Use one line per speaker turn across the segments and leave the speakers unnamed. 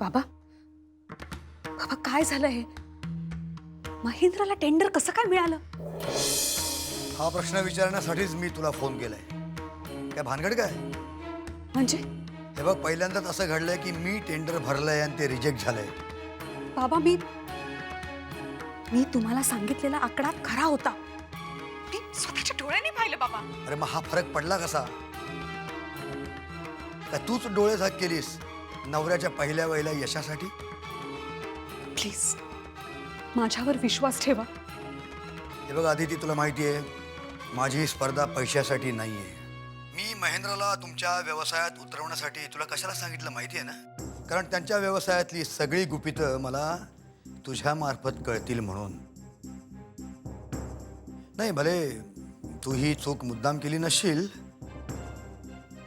बाबा बाबा काय झालं हे? महिंद्राला टेंडर कसं काय मिळालं?
हा प्रश्न विचारण्यासाठीच मी तुला फोन केलाय. काय भानगड काय?
म्हणजे
हे बघ, पहिल्यांदाच असं घडलंय की मी टेंडर भरलंय आणि ते रिजेक्ट झालंय.
बाबा मी तुम्हाला सांगितलेला आकडा खरा होता. मी स्वतःच्या डोळ्यांनी पाहिलं बाबा.
अरे मग हा फरक पडला कसा? काय तूच डोळे झाक केलीस नवऱ्याच्या पहिल्या वहिल्या यशासाठी?
प्लीज माझ्यावर विश्वास ठेवा.
हे बघ आदिती, तुला माहिती आहे माझी ही स्पर्धा पैशासाठी नाहीये. मी महेंद्रला तुमच्या व्यवसायात उतरवण्यासाठी तुला कशाला सांगितलं माहिती आहे ना? कारण त्यांच्या व्यवसायातली सगळी गुपितं मला तुझ्या मार्फत कळतील म्हणून. नाही, भले तू ही चूक मुद्दाम केली नसशील,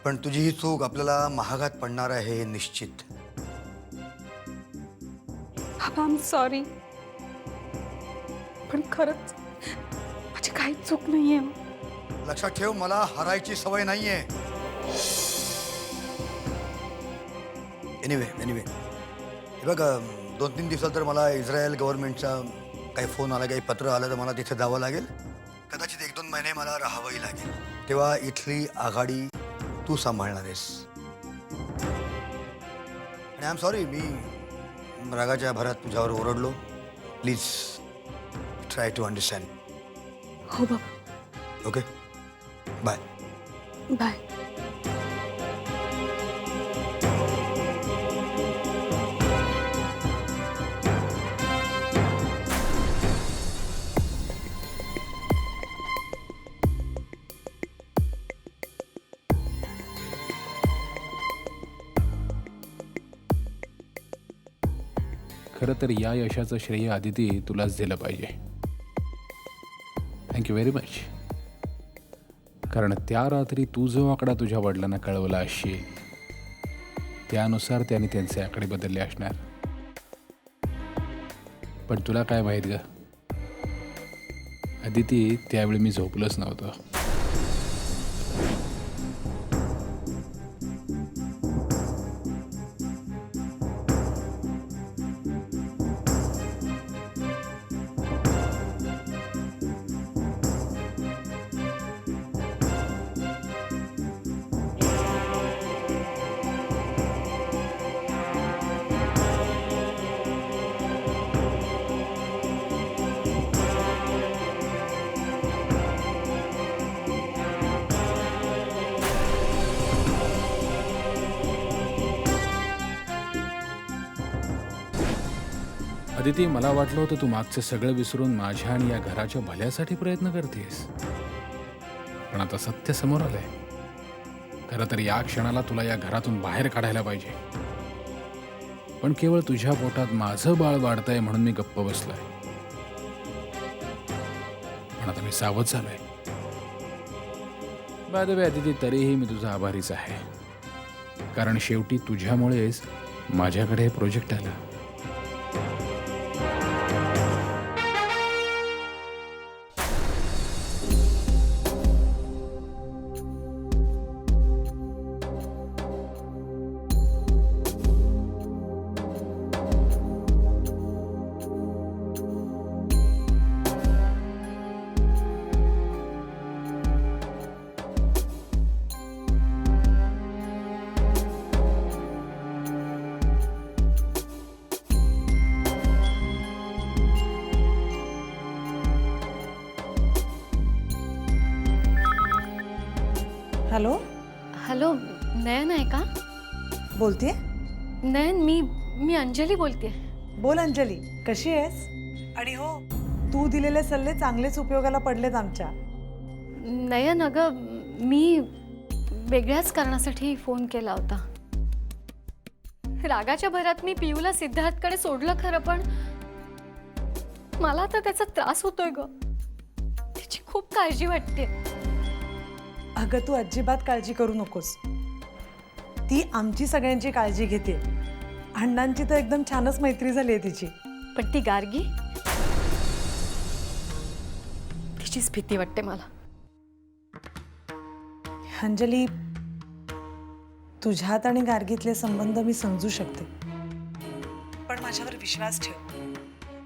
पण तुझी ही चूक आपल्याला महागात पडणार आहे हे निश्चित.
बाबा आय एम सॉरी, पण खरंच माझी काही चूक नाहीये.
लक्षात ठेव, मला हरायची सवय नाहीये. एनिवे हे बघ, 2-3 दिवसात तर मला इस्रायल गव्हर्नमेंटचा काही फोन आला, काही पत्र आलं तर मला तिथे जावं लागेल. कदाचित 1-2 महिने मला राहावंही लागेल. तेव्हा इथली आघाडी तू सांभाळणार आहेस. आणि आय एम सॉरी, मी रागाच्या भरात तुझ्यावर ओरडलो. Please try to understand.
हो बाबा.
Okay, bye.
बाय.
खरं तर या यशाचं श्रेय आदिती तुलाच दिलं पाहिजे. Thank you very much. कारण त्या रात्री तू जो आकडा तुझ्या वडिलांना कळवला असशील त्यानुसार त्यांनी त्यांचे आकडे बदलले असणार. पण तुला काय माहीत ग आदिती, त्यावेळी मी झोपलोच नव्हतो. आदिती, मला वाटलं होतं तू मागचं सगळं विसरून माझ्या आणि या घराच्या भल्यासाठी प्रयत्न करतेस, पण आता सत्य समोर आलंय. खरं तर या क्षणाला तुला या घरातून बाहेर काढायला पाहिजे, पण केवळ तुझ्या पोटात माझं बाळ वाढतंय म्हणून मी गप्प बसलोय. पण आता मी सावध झालोय. बाय द वे आदिती, तरीही मी तुझा आभारीच आहे, कारण शेवटी तुझ्यामुळेच माझ्याकडे हे प्रोजेक्ट आला.
हॅलो,
हॅलो, नयन आहे का?
बोलतेय?
नयन, मी अंजली बोलते.
बोल अंजली, कशी आहेस? आणि हो, तू दिलेले सल्ले चांगलेच उपयोगाला पडलेत आमच्या.
नयन, अगं मी वेगळ्याच कारणासाठी फोन केला होता. रागाच्या भरात मी पियूला सिद्धार्थकडे सोडलं खरं, पण मला आता त्याचा त्रास होतोय ग. त्याची खूप काळजी वाटते.
अगं तू अजिबात काळजी करू नकोस. ती आमची सगळ्यांची काळजी घेते. अण्णांची तर एकदम छानच मैत्री झाली आहे तिची.
पण ती गार्गी, तिचीच भीती वाटते मला.
अंजली, तुझ्यात आणि गार्गीतले संबंध मी समजू शकते, पण माझ्यावर विश्वास ठेव.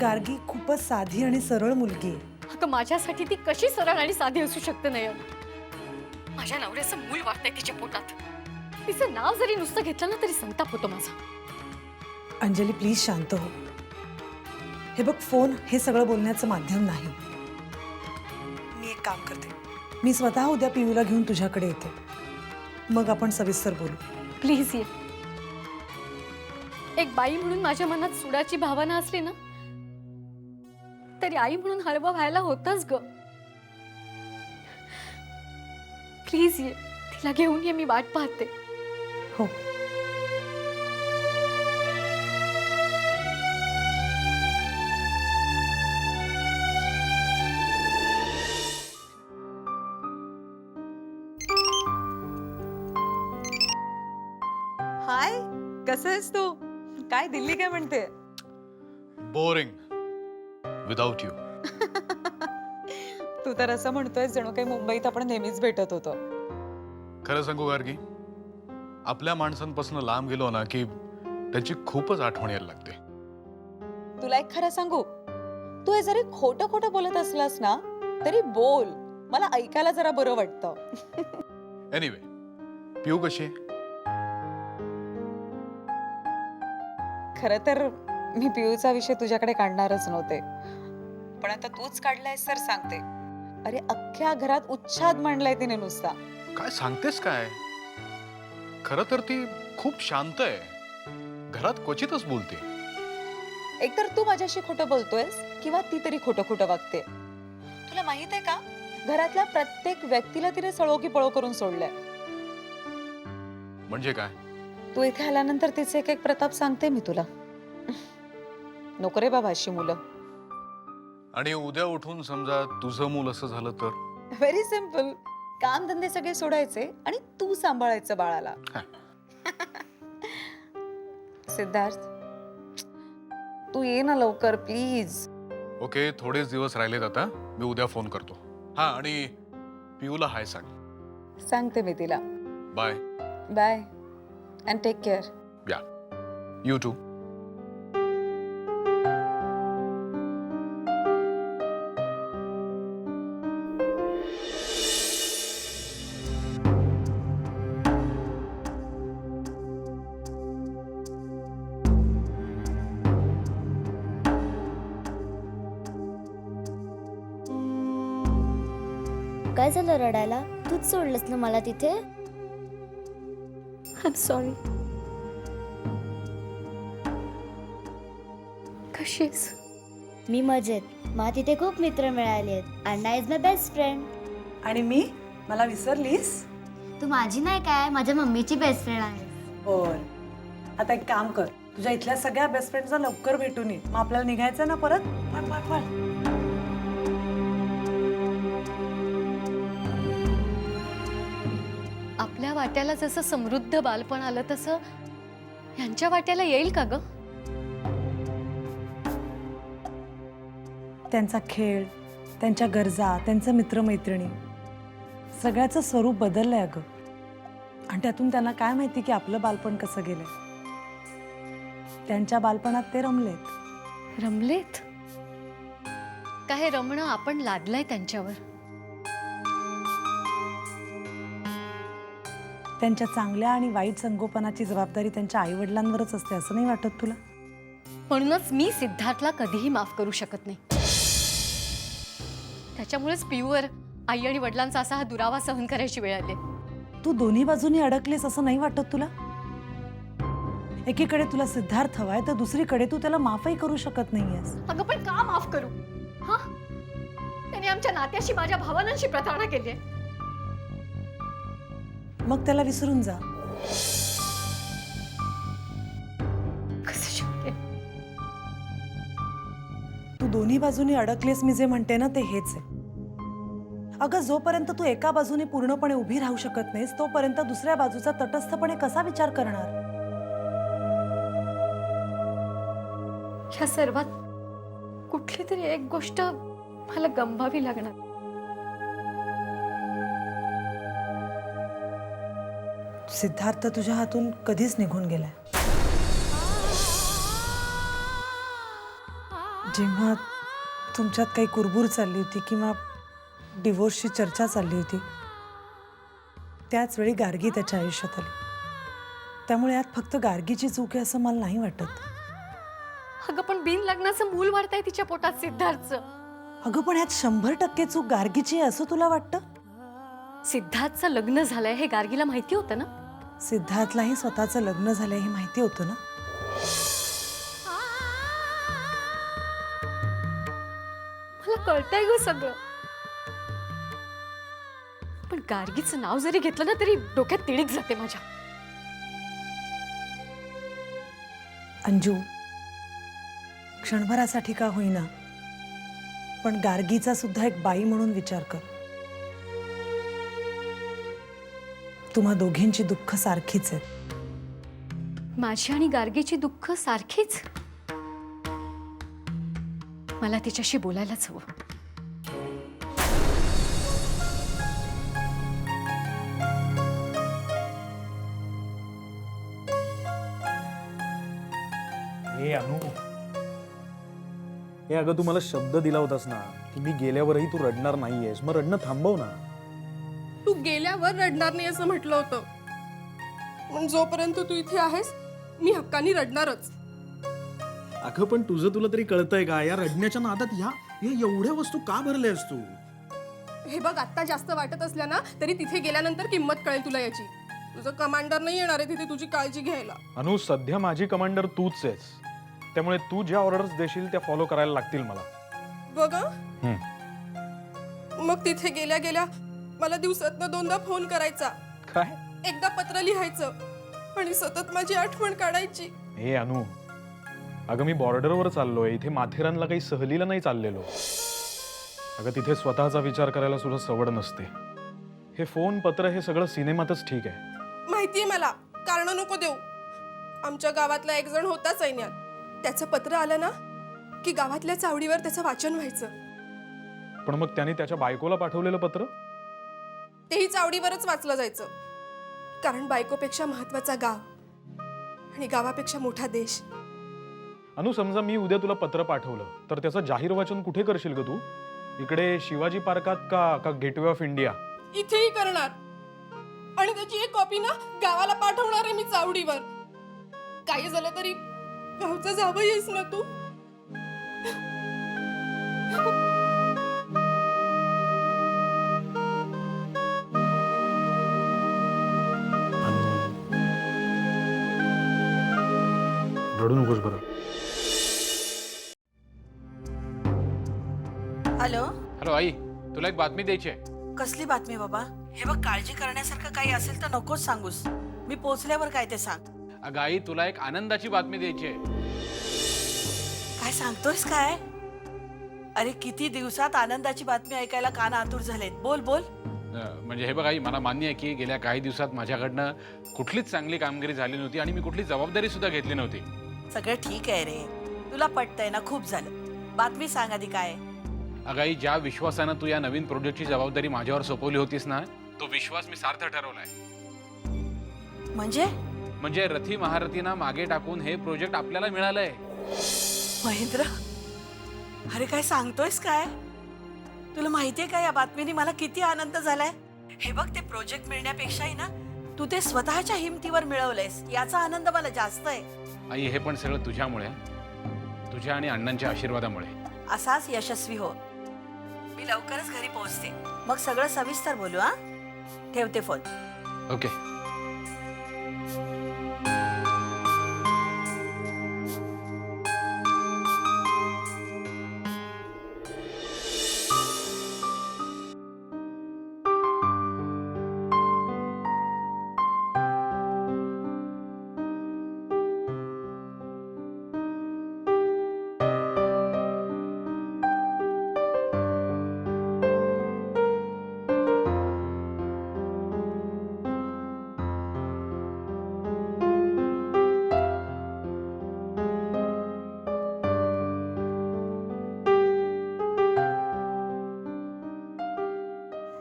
गार्गी खूपच साधी आणि सरळ मुलगी आहे.
अगं माझ्यासाठी ती कशी सरळ आणि साधी असू शकते नयन? माझ्या नवऱ्याचं मूल वाटतंय तिच्या पोटात. तिचं नाव जरी नुसतं घेतलं ना तरी संताप होतो माझा.
अंजली प्लीज शांत हो. हे बघ, फोन हे सगळं बोलण्याचं माध्यम नाही. मी एक काम करते, मी स्वतः उद्या पियूला घेऊन तुझ्याकडे येते, मग आपण सविस्तर बोलू.
प्लीज ये. एक बाई म्हणून माझ्या मनात सुडाची भावना असली ना तरी आई म्हणून हळवं व्हायला होतच ग. प्लीज ये, तिला घेऊन ये, मी वाट पाहते.
हो.
हाय, कसं आहेस तू? काय दिल्ली काय म्हणते?
Boring without you.
तू तर असं म्हणतोय जणू काही मुंबईत आपण नेहमीच भेटत होतो.
खरं सांगू गार्गी, आपल्या माणसांपासून लांब गेलो ना की त्याची खूपच आठवण यायला लागते.
तुला एक खरं सांगू, तू हे जरी खोटं खोटं बोलत असलास ना तरी बोल, मला ऐकायला जरा बरं वाटतं.
एनिवे, पिऊ कशी आहे?
खरं तर मी पियूचा विषय तुझ्याकडे काढणारच नव्हते, पण आता तूच काढलायस तर सांगते. अरे अख्ख्या घरात उच्छाद मांडलाय तिने नुसता.
काय सांगतेस काय? खरं तर ती खूप शांत आहे, घरात क्वचितच बोलते.
एकतर तू माझ्याशी खोटं बोलतोयस किंवा ती तरी खोटं खोटं वागते. तुला माहित आहे का, घरातल्या प्रत्येक व्यक्तीला तिने सळो की पळो करून सोडलंय.
म्हणजे काय?
तू इथे आल्यानंतर तिचे एक एक प्रताप सांगते मी तुला. नको रे बाबा अशी मुलं.
आणि उद्या उठून समजा तुझं मूल असं झालं तर?
व्हेरी सिम्पल, काम धंदे सगळे सोडायचे आणि तू सांभाळायचं बाळाला. सिद्धार्थ, तू ये ना लवकर प्लीज.
ओके, थोडेच दिवस राहिलेत आता, मी उद्या फोन करतो. हा, आणि पिऊला हाय सांग.
सांगते मी तिला.
Bye.
Bye and take care.
Yeah, you too.
काय झालं रडायला? तूच सोडलंस ना मला तिथे.
I am sorry. कशी आहेस?
मी मजेत. मला तिथे खूप मित्र मिळाले आहेत. अण्णा इज माय बेस्ट फ्रेंड.
आणि मला विसरलीस?
तू माझी नाही काय, माझ्या मम्मीची बेस्ट फ्रेंड आहे.
बर, आता एक काम कर, तुझ्या इथल्या सगळ्या बेस्ट फ्रेंडचा लवकर भेटून ये, मग आपल्याला निघायचं ना परत. पळ पळ पळ.
आपल्या वाट्याला जसं समृद्ध बालपण आलं तसं यांच्या वाट्याला येईल का ग?
त्यांचा खेळ, त्यांच्या गरजा, त्यांचं मित्रमैत्रिणी, सगळ्याचं स्वरूप बदललंय अगं. आणि त्यातून त्यांना काय माहिती की आपलं बालपण कसं गेलंय. त्यांच्या बालपणात ते रमलेत.
रमलेत? काय रमणं आपण लादलंय त्यांच्यावर?
त्यांच्या चांगल्या आणि वाईट संगोपनाची जबाबदारी त्यांच्या आई वडिलांवरच असते, असं नाही वाटत तुला?
म्हणूनच मी सिद्धार्थला कधीही माफ करू शकत नाही. त्याच्यामुळेच पियूवर आई आणि वडिलांचा असा हा दुरावा सहन करायची वेळ आली.
तू दोन्ही बाजूनी अडकलीस असं नाही वाटत तुला? एकीकडे तुला सिद्धार्थ हवाय तर दुसरीकडे तू त्याला माफही करू शकत नाहीयेस.
अगं पण का माफ करू? हा, त्याने आमच्या नात्याशी, माझ्या भावनांशी प्रतारणा केली.
मग त्याला विसरून जा.
कसं शक्य?
तू दोन्ही बाजूनी अडकलीस, मी जे म्हणते ना ते हेच आहे. अगं जोपर्यंत तू एका बाजूने पूर्णपणे उभी राहू शकत नाहीस तोपर्यंत दुसऱ्या बाजूचा तटस्थपणे कसा विचार करणार?
ह्या सर्वात कुठली तरी एक गोष्ट मला गमवावी लागणार.
सिद्धार्थ तुझ्या हातून कधीच निघून गेलाय. जेव्हा तुमच्यात काही कुरबूर चालली होती किंवा डिवोर्सची चर्चा चालली होती त्याच वेळी गार्गी त्याच्या आयुष्यात आली. त्यामुळे यात फक्त गार्गीची चूक आहे असं मला नाही वाटत.
अगं पण बिन लग्नाचं मूल वाढतंय तिच्या पोटात सिद्धार्थचं.
अगं पण यात 100% चूक गार्गीची आहे असं तुला वाटतं?
सिद्धार्थचं लग्न झालंय हे गार्गीला माहिती होतं ना.
सिद्धार्थलाही स्वतःचं लग्न झालंय हे माहिती होतं ना.
मला कळतंय ग सगळं, पण गार्गीचं नाव जरी घेतलं ना तरी डोक्यात तिडीक जाते माझ्या.
अंजू, क्षणभरासाठी का होईना पण गार्गीचा सुद्धा एक बाई म्हणून विचार कर. तुम्हा दोघींची दुःख सारखीच आहेत.
माझी आणि गार्गीची दुःख सारखीच. मला तिच्याशी बोलायलाच हवं.
हे अनु, हे अगं तू मला शब्द दिला होतास ना की मी गेल्यावरही तू रडणार नाहीयेस. मग रडणं थांबव ना.
तू गेल्यावर रडणार नाही असं म्हटलं होतं, पण जोपर्यंत तू इथे आहेस मी हक्कानी रडणारच.
अगं पण तुझं तुला तरी कळतंय का या रडण्याच्या नादात ह्या एवढ्या वस्तू का भरल्यास तू?
हे बघ, आत्ता जास्त वाटत असल्या ना तरी तिथे गेल्यानंतर किंमत कळेल तुला याची. तुझं कमांडर नाही येणार आहे तिथे तुझी काळजी घ्यायला.
अनु, सध्या माझी कमांडर तूच आहेस, त्यामुळे तू ज्या ऑर्डर्स देशील त्या फॉलो करायला लागतील मला.
बघ मग तिथे गेल्या गेल्या मला दिवसातनं 2दा फोन करायचा,
काय?
एकदा पत्र लिहायचं आणि सतत माझी आठवण काढायची.
हे अनु, अगं मी बॉर्डरवर चाललोय, इथे माथेरानला काही सहलीला नाही चाललेलो. अगं तिथे स्वतःचा विचार करायला सुद्धा सवड नसते. हे फोन पत्र हे सगळं सिनेमातच ठीक आहे.
माहितीये मला, कारण नको देऊ. आमच्या गावातला एक जण होता सैन्यात. त्याचं पत्र आलं ना की गावातल्या चावडीवर त्याचं वाचन व्हायचं.
पण मग त्याने त्याच्या बायकोला पाठवलेलं पत्र?
तेही चावडीवरच वाचलं जायचं, कारण बायकोपेक्षा महत्वाचा गाव आणि गावापेक्षा मोठा देश.
अनु, समजा मी उद्या तुला पत्र पाठवलं तर त्याचं जाहीर वाचन कुठे करशील ग तू? इकडे शिवाजी पार्कात का गेटवे ऑफ इंडिया?
इथेही करणार आणि त्याची एक कॉपी ना गावाला पाठवणार आहे मी चावडीवर. काही झालं तरी गावचा जावई आहेस ना तू.
रडू नकोस बरं.
हॅलो,
हॅलो आई, तुला एक बातमी द्यायची आहे.
कसली बातमी बाबा? हे बघ, काळजी करण्यासारखं काही असेल तर नकोच सांगूस. मी पोचल्यावर काय ते सांग.
अगं आई, तुला एक आनंदाची बातमी द्यायची आहे.
काय सांगतोयस काय? अरे किती दिवसात आनंदाची बातमी ऐकायला कान आतुर झालेत. बोल बोल.
म्हणजे हे बघ आई, मला मान्य आहे की गेल्या काही दिवसात माझ्याकडनं कुठलीच चांगली कामगिरी झाली नव्हती आणि मी कुठली जबाबदारी सुद्धा घेतली नव्हती.
सगळं ठीक आहे रे, तुला पटतंय ना? खूप झालं. बातमी सांग आधी काय.
अगं आई, ज्या विश्वासानं तू या नवीन प्रोजेक्टची जबाबदारी माझ्यावर सोपवली होतीस ना, तो विश्वास मी सार्थ ठरवलाय. म्हणजे रथी महारथींना मागे टाकून हे प्रोजेक्ट आपल्याला मिळालंय.
महेंद्र, अरे काय सांगतोयस काय? तुला माहितीये का या बातमीने मला किती आनंद झालाय? हे बघ, ते प्रोजेक्ट मिळण्यापेक्षाही ना तू ते स्वतःच्या हिमतीवर मिळवलंयस याचा आनंद मला जास्त आहे.
आई, हे पण सगळं तुझ्यामुळे, तुझ्या आणि अण्णांच्या आशीर्वादामुळे.
असाच यशस्वी हो. मी लवकरच घरी पोहोचते, मग सगळं सविस्तर बोलू. हा, ठेवते फोन.
ओके.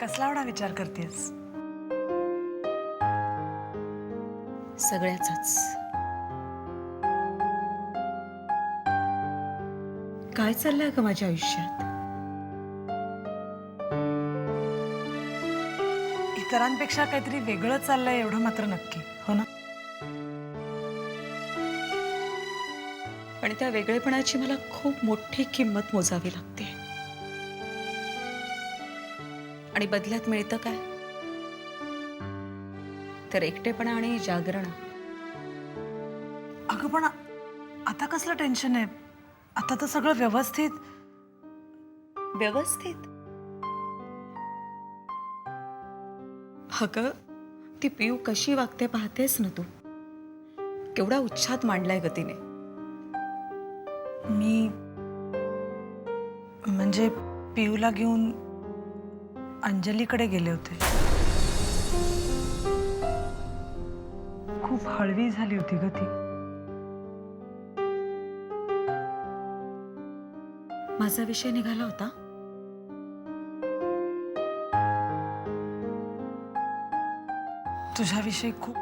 कसला एवढा विचार करतेस?
सगळ्याचाच.
काय चाललंय का माझ्या आयुष्यात?
इतरांपेक्षा काहीतरी वेगळं चाललंय एवढं मात्र नक्की, हो ना?
आणि त्या वेगळेपणाची मला खूप मोठी किंमत मोजावी लागते. आणि बदल्यात मिळतं काय? तर एकटेपणा आणि जागरण.
अगं पण आता कसलं टेन्शन आहे? आता तर सगळं व्यवस्थित.
व्यवस्थित? अगं, ती पिऊ कशी वागते पाहतेस ना तू. केवढा उच्छाद मांडलाय ग तिने.
मी म्हणजे पिऊला घेऊन अंजलीकडे गेले होते. खूप हळवी झाली होती ग ती.
माझा विषय निघाला होता.
तुझ्याविषयी खूप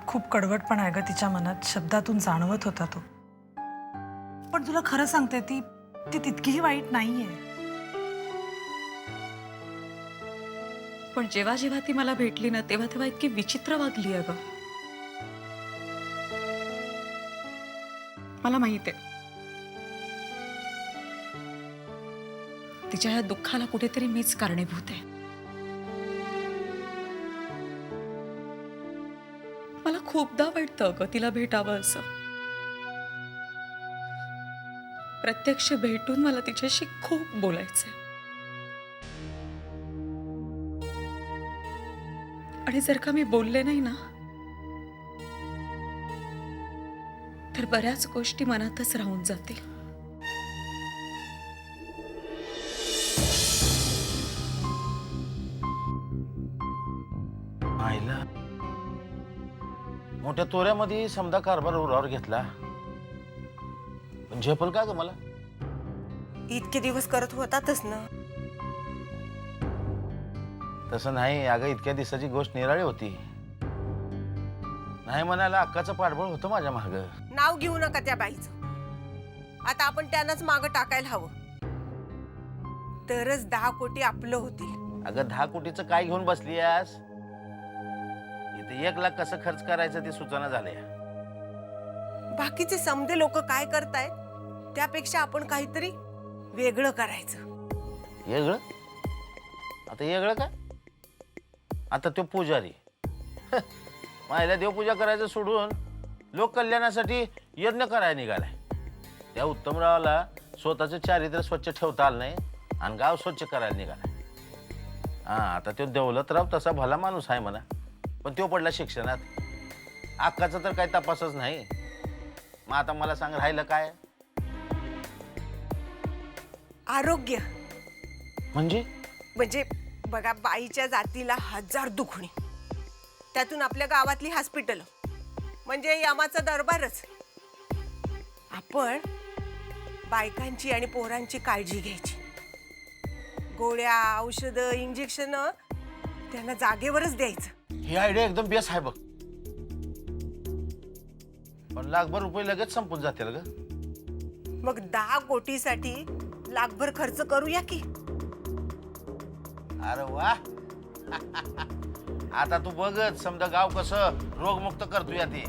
खूप कडवटपणा आहे ग तिच्या मनात. शब्दातून जाणवत होता तो. पण तुला खरं सांगते, ती तितकीही वाईट नाहीये.
पण जेव्हा जेव्हा ती मला भेटली ना, तेव्हा तेव्हा इतकी विचित्र वागली अगं. मला माहित आहे तिच्या या दुःखाला कुठेतरी मीच कारणीभूत आहे. मला खूपदा वाटतं अगं तिला भेटावं असं. प्रत्यक्ष भेटून मला तिच्याशी खूप बोलायचंय. आणि जर का मी बोलले नाही ना, तर बऱ्याच गोष्टी मनातच राहून जातील.
आईला मोठ्या तोऱ्यामध्ये समजा कारभार उरावर घेतला, पण झेपल का ग मला?
इतके दिवस करत होतातच ना.
तसं नाही अगं, इतक्या दिवसाची गोष्ट निराळी होती. नाही म्हणायला अक्काचं पाठबळ होतं माझ्या माग.
नाव घेऊ नका त्या बाईचं. आता आपण त्यांनाच मागं टाकायला हवं, तरच 10 कोटी आपलं होतील.
अगं 10 कोटीचं काय घेऊन बसली यास? इथे 1 लाख कसं खर्च करायचं ते सुचना झालंय.
बाकीचे समजे लोक काय करतायत त्यापेक्षा आपण काहीतरी वेगळं करायचं.
वेगळं? आता वेगळं काय? आता तो पुजारी मायला देवपूजा करायचं सोडून लोक कल्याणासाठी यज्ञ करायला निघालाय. त्या उत्तमरावाला स्वतःचं चारित्र्य स्वच्छ ठेवता आलं नाही आणि गाव स्वच्छ करायला निघालाय. हा, आता तो दौलतराव तसा भला माणूस आहे म्हणा, पण तो पडला शिक्षणात. अक्काचा तर काही तपासच नाही. मग आता मला सांग, राहिलं काय?
आरोग्य
म्हणजे
बघा, बाईच्या जातीला 1000 दुखणी, त्यातून आपल्या गावातली हॉस्पिटल म्हणजे यमाचा दरबारच. आपण बायकांची आणि पोरांची काळजी घ्यायची. गोळ्या, औषधं, इंजेक्शन त्यांना जागेवरच द्यायचं.
ही आयडिया एकदम बेस्ट आहे बघ. पण लाखभर रुपये लगेच संपून जातील ग.
मग 10 कोटीसाठी लाखभर खर्च करूया की.
अरे वा आता तू बघच समजा गाव कसं रोगमुक्त करतोय ते.